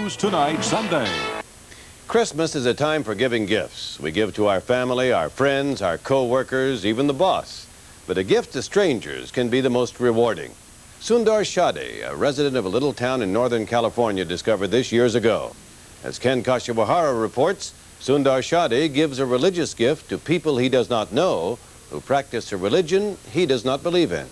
News Tonight Sunday. Christmas is a time for giving gifts. We give to our family, our friends, our co-workers, even the boss. But a gift to strangers can be the most rewarding. Sundar Shadi, a resident of a little town in Northern California, discovered this years ago. As Ken Kashiwahara reports, Sundar Shadi gives a religious gift to people he does not know who practice a religion he does not believe in.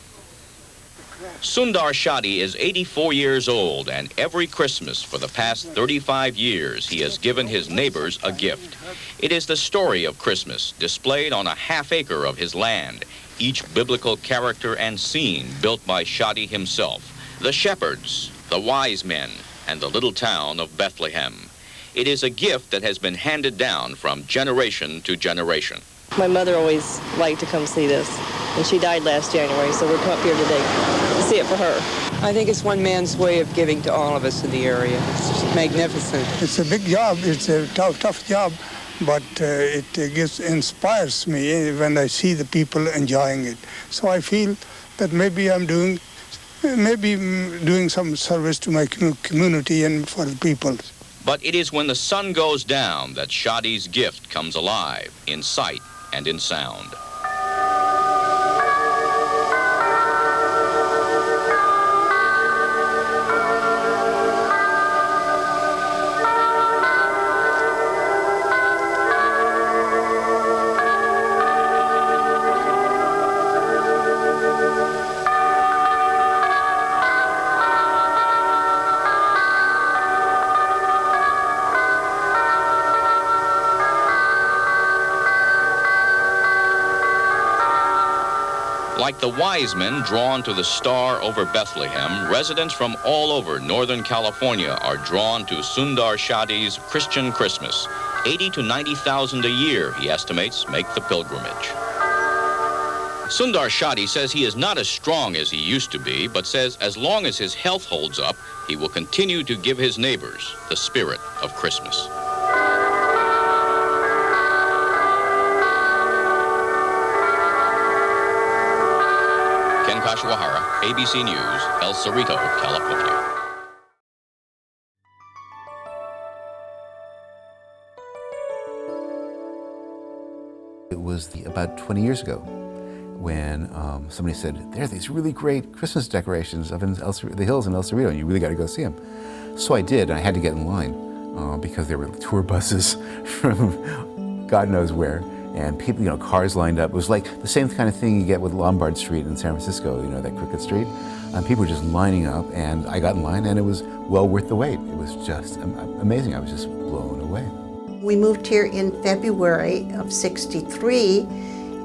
Sundar Shadi is 84 years old, and every Christmas for the past 35 years he has given his neighbors a gift. It is the story of Christmas displayed on a half-acre of his land, each biblical character and scene built by Shadi himself, the shepherds, the wise men, and the little town of Bethlehem. It is a gift that has been handed down from generation to generation. My mother always liked to come see this, and she died last January, so we're come up here today to see it for her. I think it's one man's way of giving to all of us in the area. It's just magnificent. It's a big job. It's a tough job, but it inspires me when I see the people enjoying it. So I feel that maybe I'm doing some service to my community and for the people. But it is when the sun goes down that Shadi's gift comes alive, in sight and in sound. Like the wise men drawn to the star over Bethlehem, residents from all over Northern California are drawn to Sundar Shadi's Christian Christmas. 80 to 90,000 a year, he estimates, make the pilgrimage. Sundar Shadi says he is not as strong as he used to be, but says as long as his health holds up, he will continue to give his neighbors the spirit of Christmas. Ken Kashiwahara, ABC News, El Cerrito, California. It was about 20 years ago when somebody said, there are these really great Christmas decorations up in the hills in El Cerrito, and you really got to go see them. So I did, and I had to get in line because there were tour buses from God knows where. And people, cars lined up. It was like the same kind of thing you get with Lombard Street in San Francisco, that crooked street. And people were just lining up, and I got in line, and it was well worth the wait. It was just amazing. I was just blown away. We moved here in February of '63,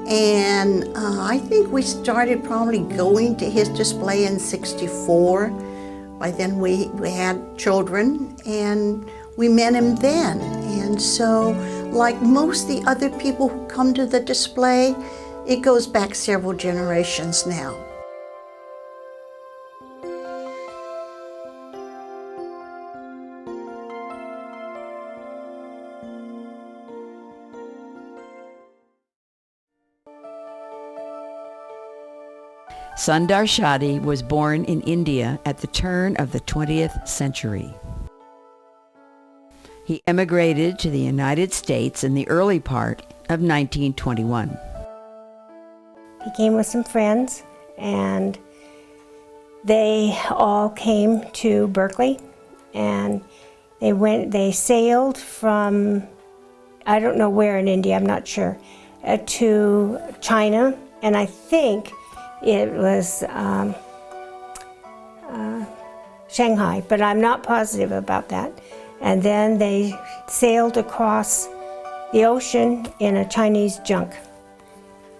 and I think we started probably going to his display in '64. By then we had children, and we met him then. And so, like most of the other people who come to the display, it goes back several generations now. Sundar Shadi was born in India at the turn of the 20th century. He emigrated to the United States in the early part of 1921. He came with some friends, and they all came to Berkeley, and they sailed from, I don't know where in India, I'm not sure, to China, and I think it was Shanghai, but I'm not positive about that. And then they sailed across the ocean in a Chinese junk.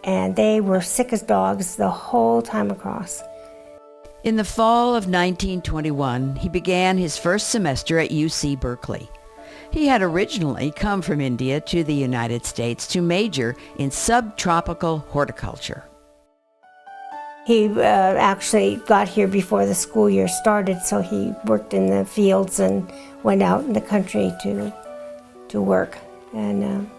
And they were sick as dogs the whole time across. In the fall of 1921, he began his first semester at UC Berkeley. He had originally come from India to the United States to major in subtropical horticulture. He actually got here before the school year started, so he worked in the fields and went out in the country to work, and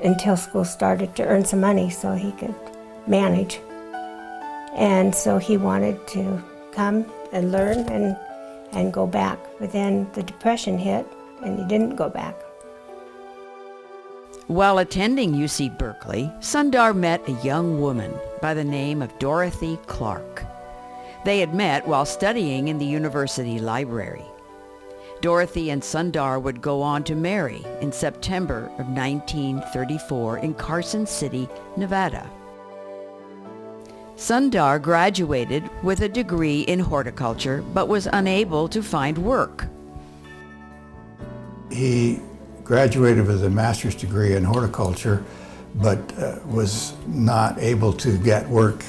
until school started, to earn some money so he could manage. And so he wanted to come and learn, and and go back. But then the Depression hit and he didn't go back. While attending UC Berkeley, Sundar met a young woman by the name of Dorothy Clark. They had met while studying in the university library. Dorothy and Sundar would go on to marry in September of 1934 in Carson City, Nevada. Sundar graduated with a degree in horticulture but was unable to find work. He graduated with a master's degree in horticulture but was not able to get work.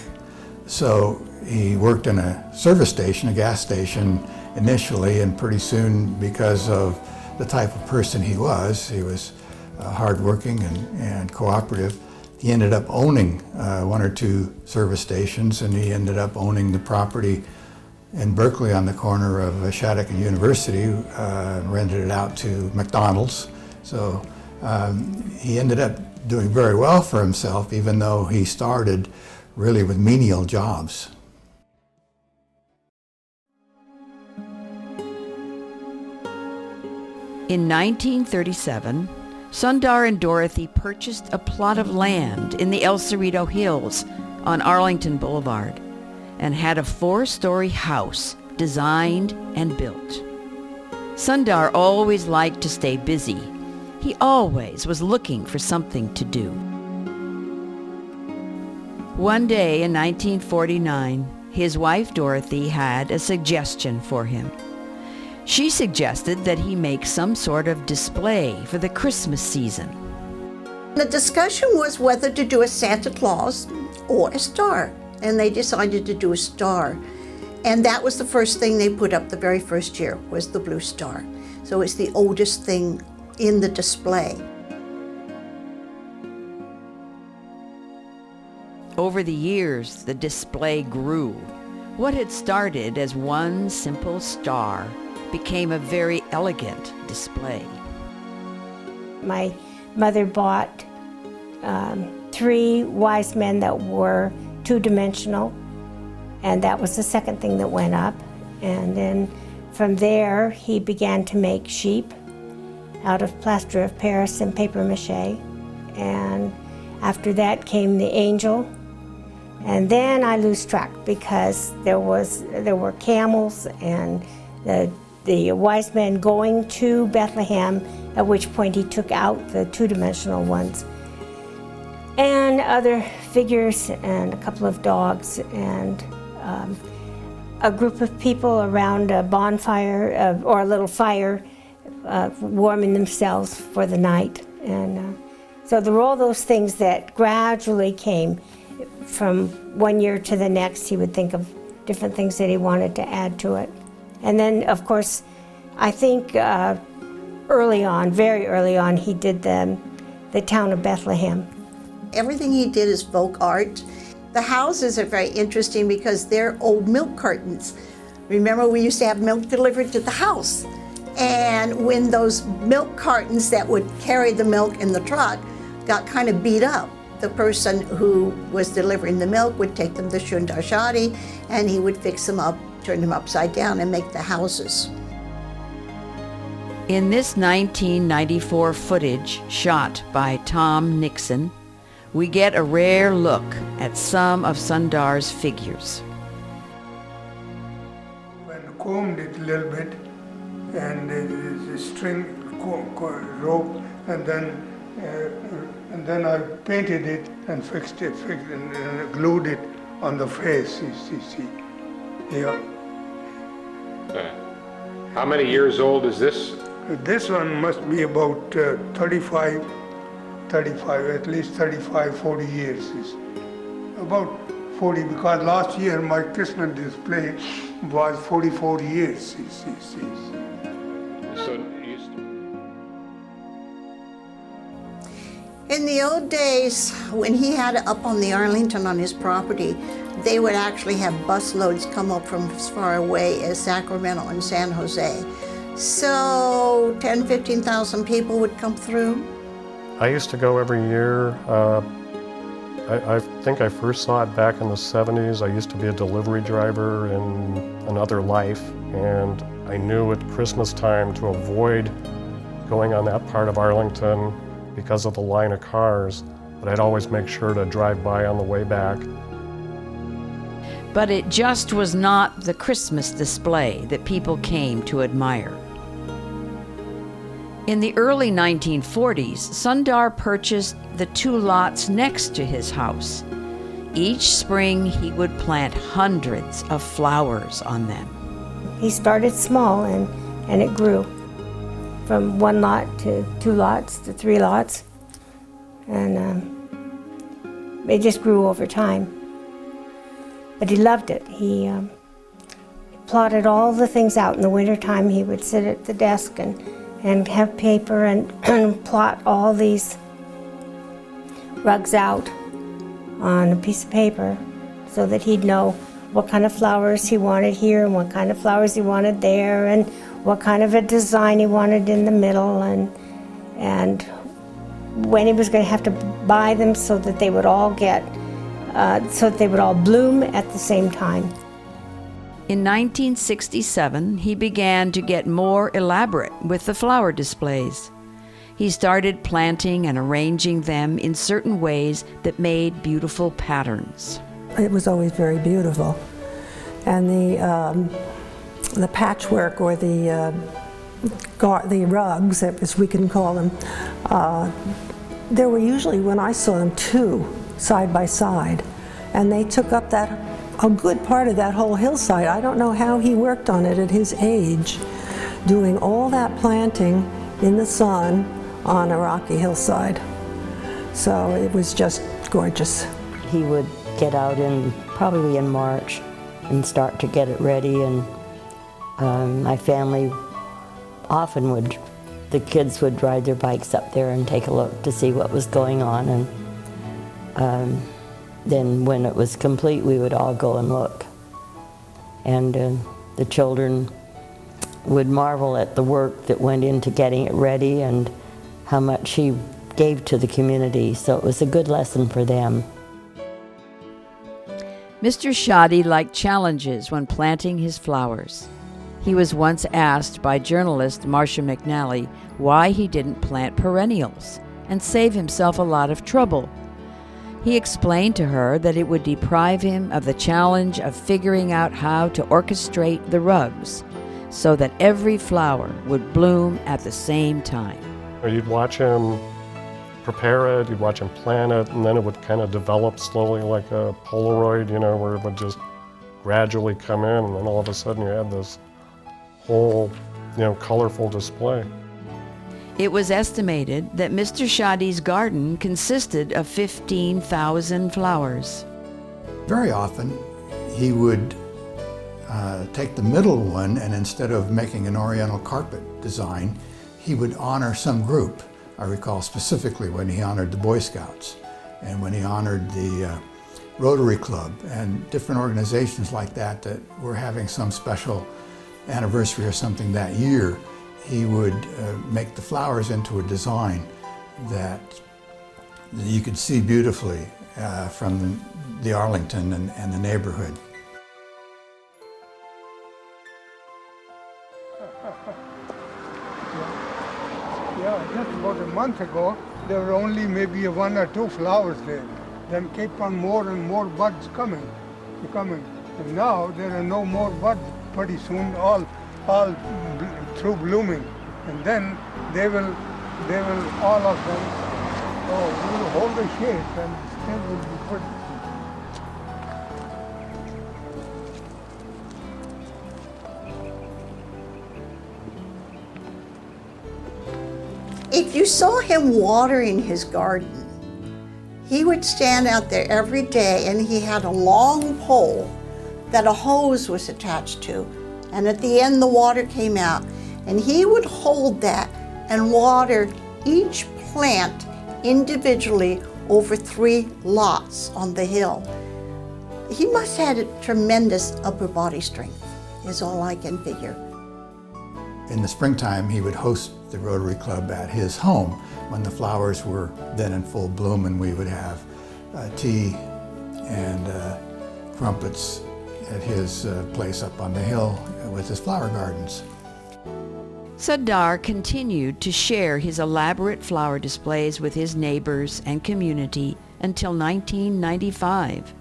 So he worked in a service station, a gas station initially, and pretty soon, because of the type of person he was hardworking and cooperative, he ended up owning one or two service stations, and he ended up owning the property in Berkeley on the corner of Shattuck and University, rented it out to McDonald's. So he ended up doing very well for himself, even though he started really with menial jobs. In 1937, Sundar and Dorothy purchased a plot of land in the El Cerrito Hills on Arlington Boulevard and had a 4-story house designed and built. Sundar always liked to stay busy. He always was looking for something to do. One day in 1949, his wife Dorothy had a suggestion for him. She suggested that he make some sort of display for the Christmas season. The discussion was whether to do a Santa Claus or a star, and they decided to do a star. And that was the first thing they put up the very first year, was the blue star. So it's the oldest thing in the display. Over the years, the display grew. What had started as one simple star became a very elegant display. My mother bought 3 wise men that were 2-dimensional, and that was the second thing that went up. And then from there, he began to make sheep out of plaster of Paris and paper mache. And after that came the angel. And then I lose track because there were camels and the wise men going to Bethlehem, at which point he took out the 2-dimensional ones, and other figures and a couple of dogs and a group of people around a bonfire or a little fire warming themselves for the night. And so there were all those things that gradually came from one year to the next. He would think of different things that he wanted to add to it. And then, of course, I think early on, very early on, he did the town of Bethlehem. Everything he did is folk art. The houses are very interesting because they're old milk cartons. Remember, we used to have milk delivered to the house. And when those milk cartons that would carry the milk in the truck got kind of beat up, the person who was delivering the milk would take them to Sundar Shadi, and he would fix them up, turn them upside down, and make the houses. In this 1994 footage shot by Tom Nixon, we get a rare look at some of Sundar's figures. When combed it a little bit, and the string rope, and then I painted it and fixed it and glued it on the face. You see, here. How many years old is this? This one must be about 35, at least 35, 40 years. It's about 40, because last year my Christmas display was 44 years. In the old days, when he had it up on the Arlington on his property, they would actually have bus loads come up from as far away as Sacramento and San Jose. So 10, 15,000 people would come through. I used to go every year. I think I first saw it back in the 70s. I used to be a delivery driver in another life, and I knew at Christmas time to avoid going on that part of Arlington because of the line of cars, but I'd always make sure to drive by on the way back. But it just was not the Christmas display that people came to admire. In the early 1940s, Sundar purchased the 2 lots next to his house. Each spring, he would plant hundreds of flowers on them. He started small and it grew from 1 lot to 2 lots to 3 lots. And it just grew over time. But he loved it. He plotted all the things out. In the wintertime, he would sit at the desk and have paper and plot all these rugs out on a piece of paper so that he'd know what kind of flowers he wanted here and what kind of flowers he wanted there and what kind of a design he wanted in the middle and when he was going to have to buy them so that they would all bloom at the same time. In 1967, he began to get more elaborate with the flower displays. He started planting and arranging them in certain ways that made beautiful patterns. It was always very beautiful. And the patchwork or the rugs, as we can call them, there were usually, when I saw them, 2 side by side. And they took up a good part of that whole hillside. I don't know how he worked on it at his age, doing all that planting in the sun on a rocky hillside. So it was just gorgeous. He would get out probably in March and start to get it ready, and my family often the kids would ride their bikes up there and take a look to see what was going on, and then when it was complete, we would all go and look. And the children would marvel at the work that went into getting it ready and how much he gave to the community, so it was a good lesson for them. Mr. Shadi liked challenges when planting his flowers. He was once asked by journalist Marcia McNally why he didn't plant perennials and save himself a lot of trouble. He explained to her that it would deprive him of the challenge of figuring out how to orchestrate the rugs so that every flower would bloom at the same time. You'd watch him prepare it, you'd watch him plant it, and then it would kind of develop slowly like a Polaroid, where it would just gradually come in, and then all of a sudden you had this whole, colorful display. It was estimated that Mr. Shadi's garden consisted of 15,000 flowers. Very often, he would take the middle one, and instead of making an oriental carpet design, he would honor some group. I recall specifically when he honored the Boy Scouts and when he honored the Rotary Club and different organizations like that were having some special anniversary or something that year. He would make the flowers into a design that you could see beautifully from the Arlington and the neighborhood. Yeah, just about a month ago, there were only maybe 1 or 2 flowers there. Then kept on more and more buds coming. And now there are no more buds. Pretty soon, all through blooming, and then they will all of them will hold the shape and still will be pretty. If you saw him watering his garden, he would stand out there every day and he had a long pole that a hose was attached to. And at the end, the water came out. And he would hold that and water each plant individually over 3 lots on the hill. He must have had a tremendous upper body strength, is all I can figure. In the springtime, he would host the Rotary Club at his home when the flowers were then in full bloom, and we would have tea and crumpets at his place up on the hill with his flower gardens. Sundar continued to share his elaborate flower displays with his neighbors and community until 1995.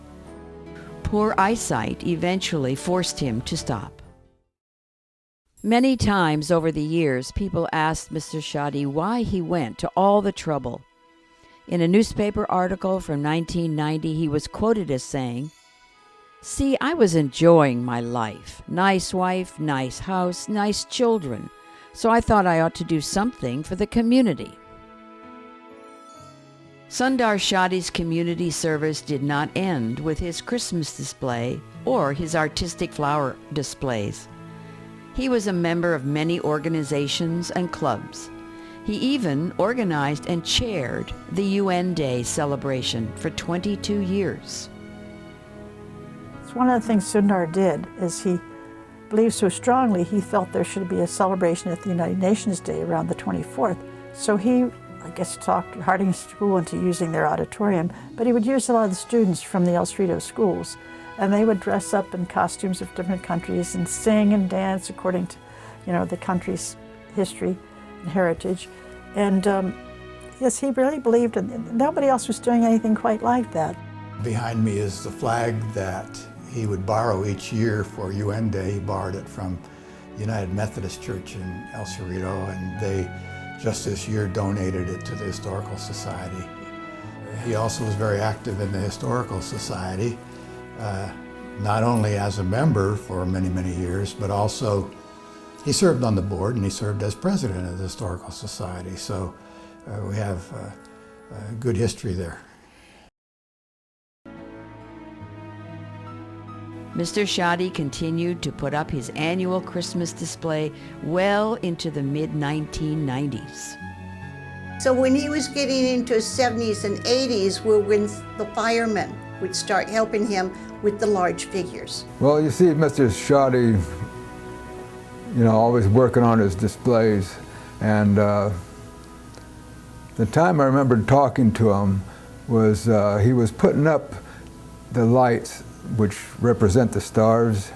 Poor eyesight eventually forced him to stop. Many times over the years, people asked Mr. Shadi why he went to all the trouble. In a newspaper article from 1990, he was quoted as saying, "See, I was enjoying my life. Nice wife, nice house, nice children. So I thought I ought to do something for the community." Sundar Shadi's community service did not end with his Christmas display or his artistic flower displays. He was a member of many organizations and clubs. He even organized and chaired the UN Day celebration for 22 years. It's one of the things Sundar did is he believed so strongly he felt there should be a celebration at the United Nations Day around the 24th. So he, I guess, talked Harding School into using their auditorium, but he would use a lot of the students from the El Cerrito schools, and they would dress up in costumes of different countries and sing and dance according to, the country's history and heritage. And yes, he really believed, and nobody else was doing anything quite like that. Behind me is the flag that he would borrow each year for UN Day. He borrowed it from United Methodist Church in El Cerrito, and they just this year donated it to the Historical Society. He also was very active in the Historical Society, not only as a member for many, many years, but also he served on the board and he served as president of the Historical Society. So we have a good history there. Mr. Shadi continued to put up his annual Christmas display well into the mid-1990s. So when he was getting into his 70s and 80s were when the firemen would start helping him with the large figures. Well, you see Mr. Shadi, always working on his displays. And the time I remember talking to him was he was putting up the lights which represent the stars,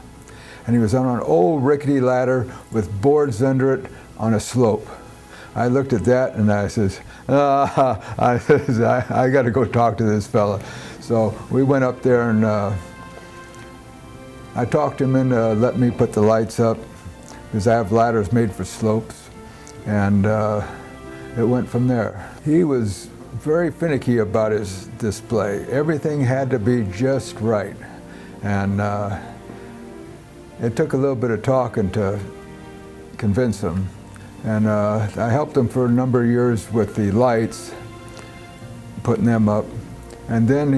and he was on an old rickety ladder with boards under it on a slope. I looked at that and I says, I got to go talk to this fella. So we went up there and I talked him into letting me put the lights up because I have ladders made for slopes, and it went from there. He was very finicky about his display. Everything had to be just right. And it took a little bit of talking to convince him. And I helped him for a number of years with the lights, putting them up. And then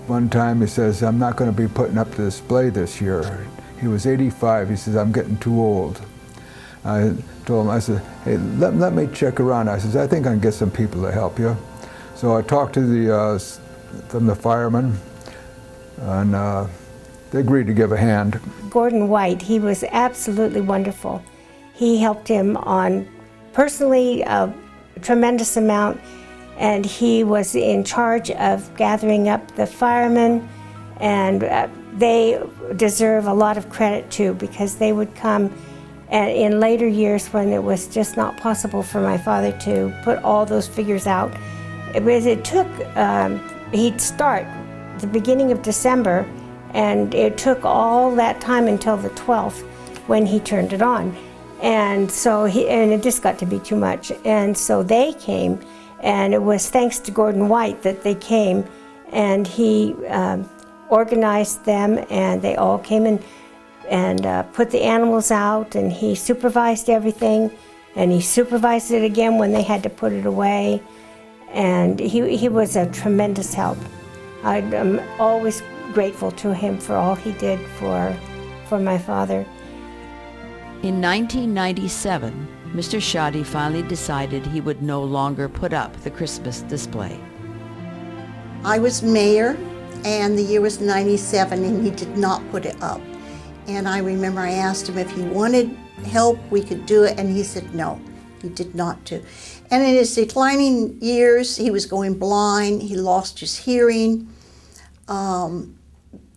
one time he says, "I'm not going to be putting up the display this year." He was 85. He says, "I'm getting too old." I told him, I said, "Hey, let me check around." I says, "I think I can get some people to help you." So I talked to from the firemen, and they agreed to give a hand. Gordon White, he was absolutely wonderful. He helped him on personally a tremendous amount, and he was in charge of gathering up the firemen, and they deserve a lot of credit too, because they would come and in later years when it was just not possible for my father to put all those figures out. It took, he'd start the beginning of December, and it took all that time until the 12th when he turned it on. And so and it just got to be too much. And so they came, and it was thanks to Gordon White that they came, and he organized them, and they all came in and put the animals out, and he supervised everything, and he supervised it again when they had to put it away. And he was a tremendous help. I'm always grateful to him for all he did for my father. In 1997, Mr. Shadi finally decided he would no longer put up the Christmas display. I was mayor, and the year was 97, and he did not put it up. And I remember I asked him if he wanted help, we could do it, and he said no, he did not do. And in his declining years, he was going blind, he lost his hearing.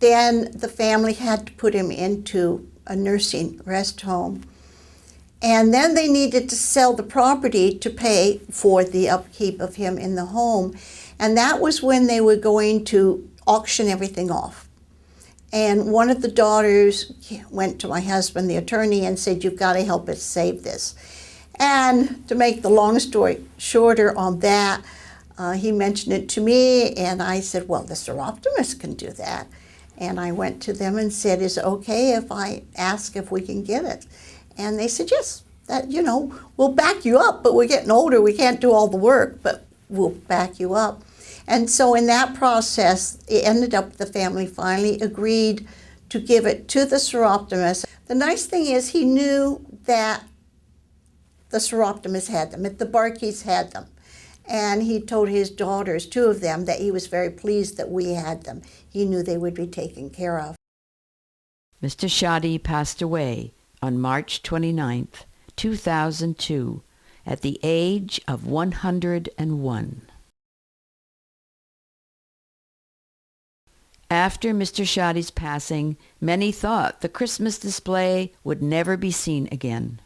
Then the family had to put him into a nursing rest home. And then they needed to sell the property to pay for the upkeep of him in the home. And that was when they were going to auction everything off. And one of the daughters went to my husband, the attorney, and said, "You've got to help us save this." And to make the long story shorter on that, he mentioned it to me, and I said, "Well, the Soroptimist can do that." And I went to them and said, "Is it okay if I ask if we can get it?" And they said, "Yes, that, you know, we'll back you up, but we're getting older, we can't do all the work, but we'll back you up." And so in that process, it ended up the family finally agreed to give it to the Soroptimist. The nice thing is he knew that the Soroptimist had them, that the Barkeys had them. And he told his daughters, 2 of them, that he was very pleased that we had them. He knew they would be taken care of. Mr. Shadi passed away on March 29th, 2002, at the age of 101. After Mr. Shadi's passing, many thought the Christmas display would never be seen again.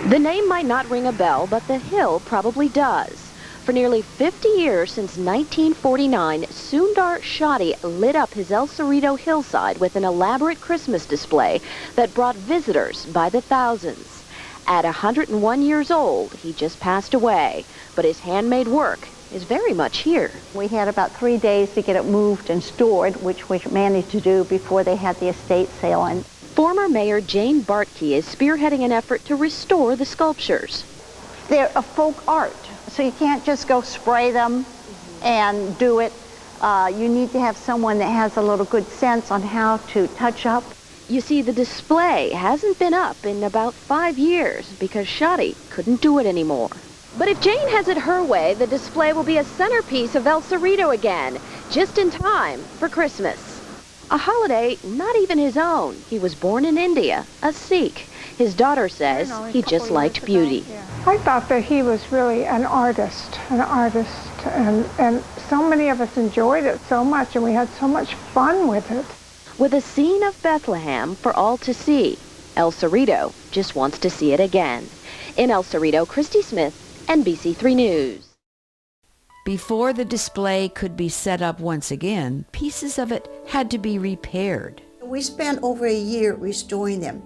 The name might not ring a bell, but the hill probably does. For nearly 50 years, since 1949, Sundar Shadi lit up his El Cerrito hillside with an elaborate Christmas display that brought visitors by the thousands. At 101 years old, he just passed away, but his handmade work is very much here. We had about 3 days to get it moved and stored, which we managed to do before they had the estate sale. And former Mayor Jane Bartke is spearheading an effort to restore the sculptures. they're a folk art, so you can't just go spray them and do it. You need to have someone that has a little good sense on how to touch up. You see, the display hasn't been up in about 5 years because Shadi couldn't do it anymore. But if Jane has it her way, the display will be a centerpiece of El Cerrito again, just in time for Christmas. A holiday not even his own. He was born in India, a Sikh. His daughter says he just liked beauty. I thought that he was really an artist, and so many of us enjoyed it so much, and we had so much fun with it. With a scene of Bethlehem for all to see, El Cerrito just wants to see it again. In El Cerrito, Christy Smith, NBC3 News. Before the display could be set up once again, pieces of it had to be repaired. We spent over a year restoring them.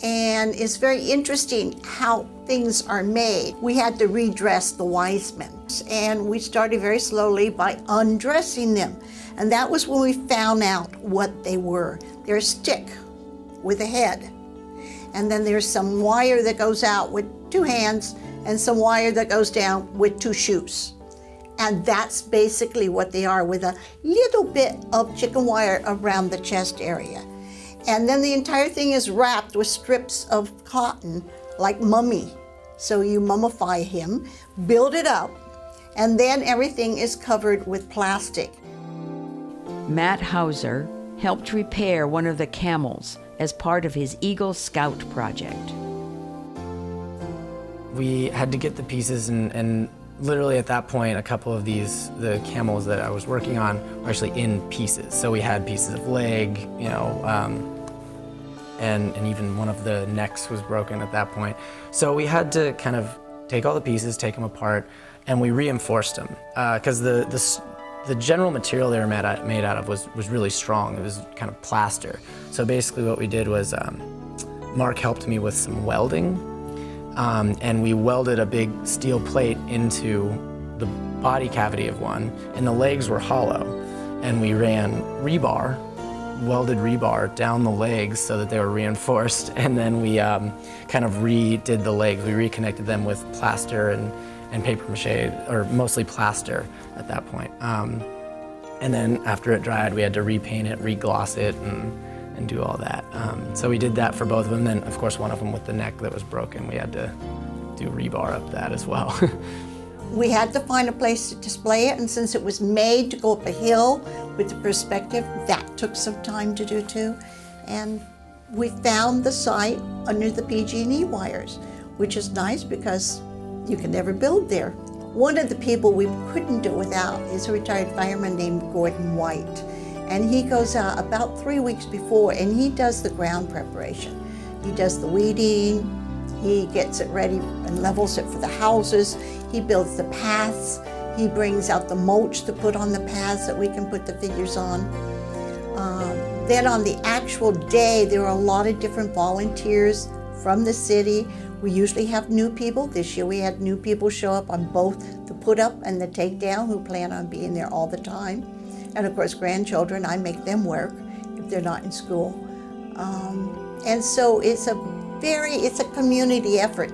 And it's very interesting how things are made. We had to redress the wise men. And we started very slowly by undressing them. And that was when we found out what they were. They're a stick with a head. And then there's some wire that goes out with 2 hands and some wire that goes down with 2 shoes. And that's basically what they are, with a little bit of chicken wire around the chest area. And then the entire thing is wrapped with strips of cotton, like mummy. So you mummify him, build it up, and then everything is covered with plastic. Matt Hauser helped repair one of the camels as part of his Eagle Scout project. We had to get the pieces, and literally at that point, a couple of the camels that I was working on were actually in pieces. So we had pieces of leg, and even one of the necks was broken at that point. So we had to kind of take all the pieces, take them apart, and we reinforced them. Because the general material they were made out of was really strong. It was kind of plaster. So basically what we did was Mark helped me with some welding, and we welded a big steel plate into the body cavity of one, and the legs were hollow. And we ran welded rebar down the legs so that they were reinforced, and then we kind of redid the legs. We reconnected them with plaster and paper mache, or mostly plaster at that point. And then after it dried, we had to repaint it, regloss it, and do all that. So we did that for both of them. Then, of course, one of them with the neck that was broken, we had to do rebar up that as well. We had to find a place to display it, and since it was made to go up a hill with the perspective, that took some time to do too. And we found the site under the PG&E wires, which is nice because you can never build there. One of the people we couldn't do without is a retired fireman named Gordon White. And he goes out about 3 weeks before, and he does the ground preparation. He does the weeding, he gets it ready and levels it for the houses, he builds the paths, he brings out the mulch to put on the paths that we can put the figures on. Then on the actual day, there are a lot of different volunteers from the city. We usually have new people. This year we had new people show up on both the put up and the take-down who plan on being there all the time. And of course, grandchildren, I make them work if they're not in school. And so it's a community effort.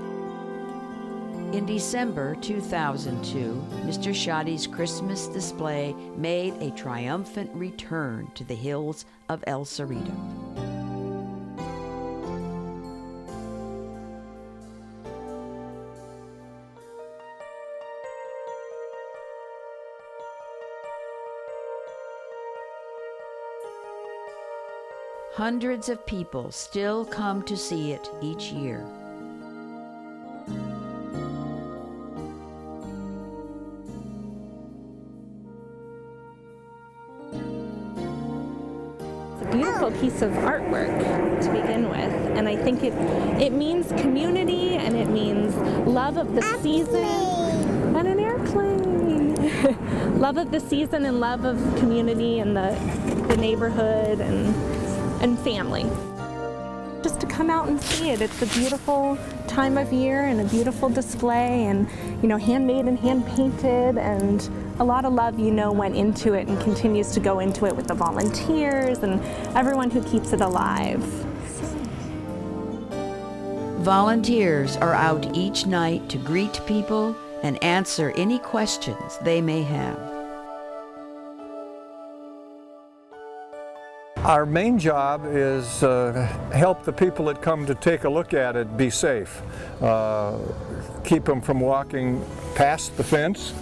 In December 2002, Mr. Shadi's Christmas display made a triumphant return to the hills of El Cerrito. Hundreds of people still come to see it each year. Beautiful piece of artwork to begin with, and I think it means community and it means love of the season and an airplane. Love of the season and love of community and the neighborhood and family. Just to come out and see it. It's a beautiful time of year and a beautiful display, and handmade and hand painted, and a lot of love went into it and continues to go into it with the volunteers and everyone who keeps it alive. Volunteers are out each night to greet people and answer any questions they may have. Our main job is help the people that come to take a look at it be safe. Keep them from walking past the fence,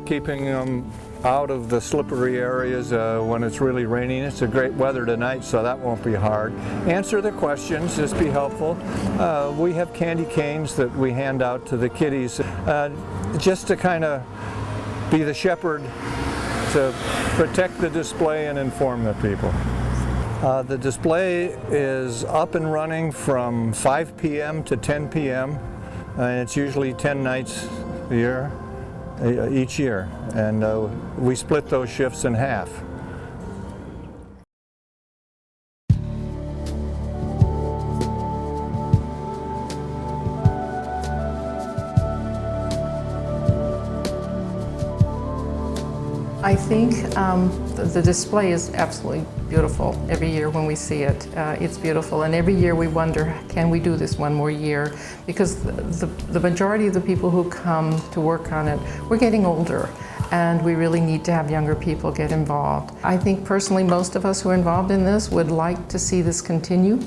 keeping them out of the slippery areas when it's really raining. It's a great weather tonight, so that won't be hard. Answer the questions, just be helpful. We have candy canes that we hand out to the kiddies just to kind of be the shepherd to protect the display and inform the people. The display is up and running from 5 p.m. to 10 p.m. And it's usually 10 nights a year, each year, and we split those shifts in half. I think the display is absolutely beautiful every year when we see it. It's beautiful, and every year we wonder, can we do this one more year? Because the majority of the people who come to work on it, we're getting older, and we really need to have younger people get involved. I think personally most of us who are involved in this would like to see this continue.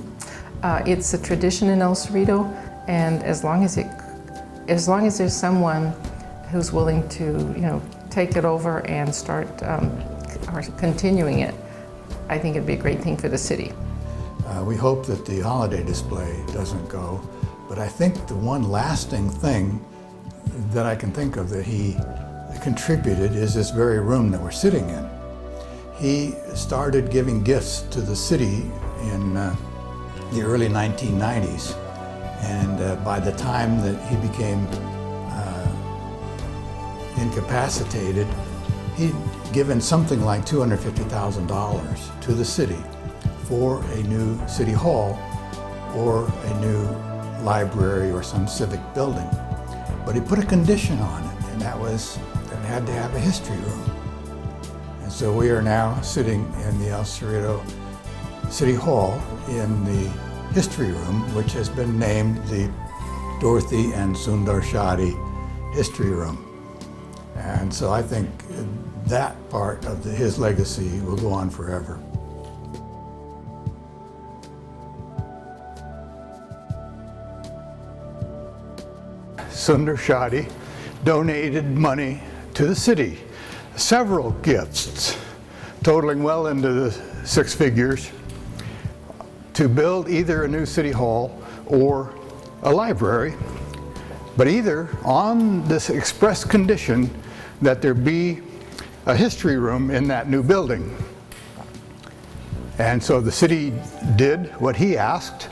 It's a tradition in El Cerrito, and as long as there's someone who's willing to, take it over and start continuing it, I think it'd be a great thing for the city. We hope that the holiday display doesn't go, but I think the one lasting thing that I can think of that he contributed is this very room that we're sitting in. He started giving gifts to the city in the early 1990s, and by the time that he became incapacitated, he'd given something like $250,000 to the city for a new city hall or a new library or some civic building. But he put a condition on it, and that was that it had to have a history room. And so we are now sitting in the El Cerrito City Hall in the history room, which has been named the Dorothy and Sundar Shadi History Room. And so I think that part of his legacy will go on forever. Sundar Shadi donated money to the city, several gifts totaling well into the six figures, to build either a new city hall or a library, but either on this express condition that there be a history room in that new building. And so the city did what he asked,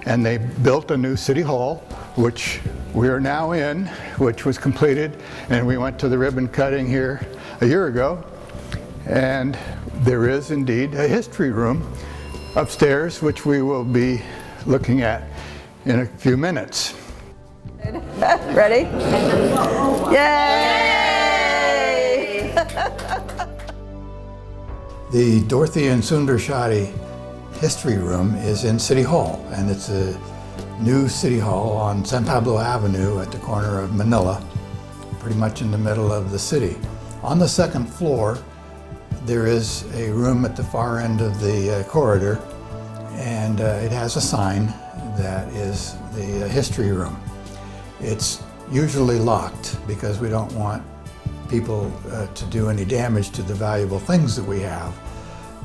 and they built a new city hall, which we are now in, which was completed, and we went to the ribbon cutting here a year ago. And there is indeed a history room upstairs, which we will be looking at in a few minutes. Ready? Yay! The Dorothy and Sundar Shadi History Room is in City Hall, and it's a new City Hall on San Pablo Avenue at the corner of Manila, pretty much in the middle of the city. On the second floor, there is a room at the far end of the corridor, and it has a sign that is the history room. It's usually locked because we don't want people to do any damage to the valuable things that we have.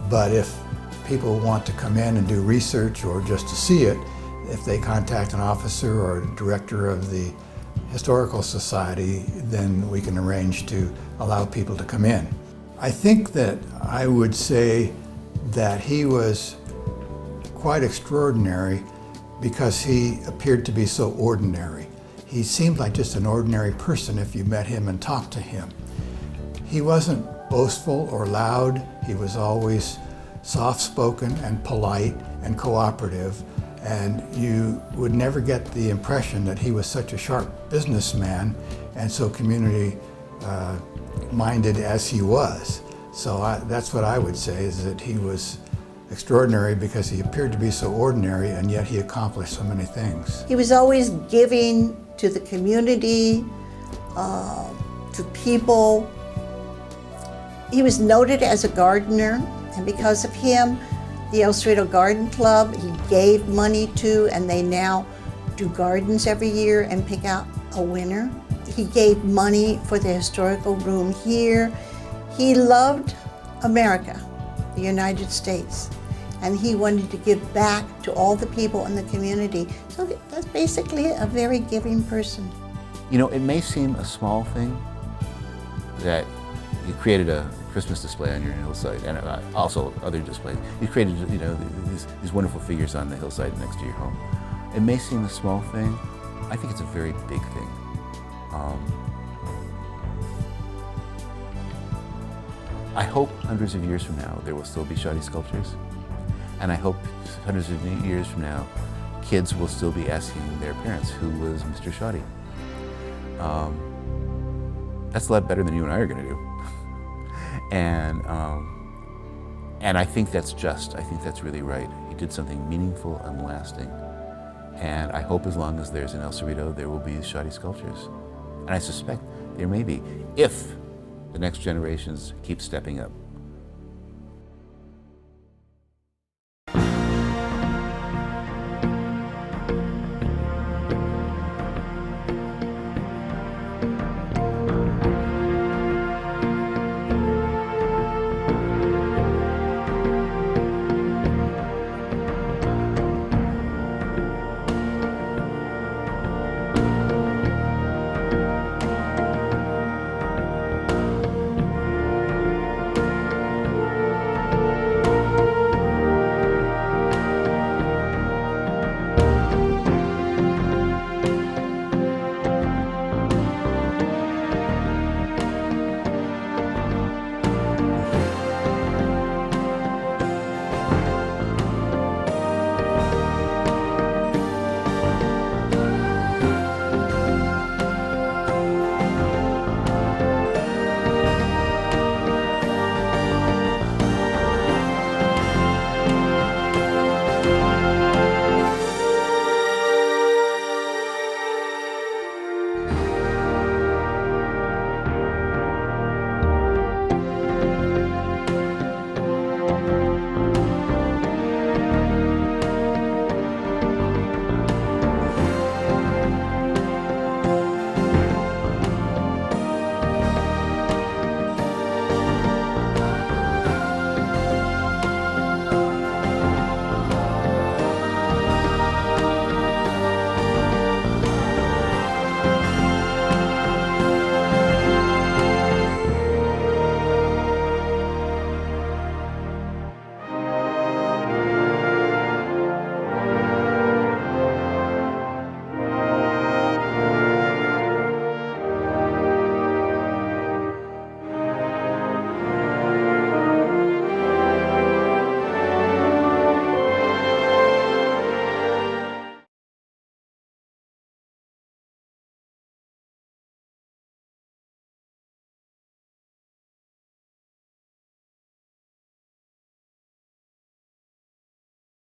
But if people want to come in and do research or just to see it, if they contact an officer or director of the Historical Society, then we can arrange to allow people to come in. I think that I would say that he was quite extraordinary because he appeared to be so ordinary. He seemed like just an ordinary person if you met him and talked to him. He wasn't boastful or loud. He was always soft-spoken and polite and cooperative, and you would never get the impression that he was such a sharp businessman and so community-minded as he was. So that's what I would say, is that he was extraordinary because he appeared to be so ordinary, and yet he accomplished so many things. He was always giving to the community, to people. He was noted as a gardener, and because of him, the El Cerrito Garden Club, he gave money to, and they now do gardens every year and pick out a winner. He gave money for the historical room here. He loved America, the United States, and he wanted to give back to all the people in the community. So that's basically a very giving person. You know, it may seem a small thing that you created a Christmas display on your hillside, and also other displays. You created, you know, these wonderful figures on the hillside next to your home. It may seem a small thing. I think it's a very big thing. I hope hundreds of years from now there will still be Shadi sculptures, and I hope hundreds of years from now kids will still be asking their parents, who was Mr. Shadi? That's a lot better than you and I are going to do. And I think that's just. I think that's really right. He did something meaningful and lasting. And I hope as long as there's an El Cerrito, there will be Shadi sculptures. And I suspect there may be, if the next generations keep stepping up.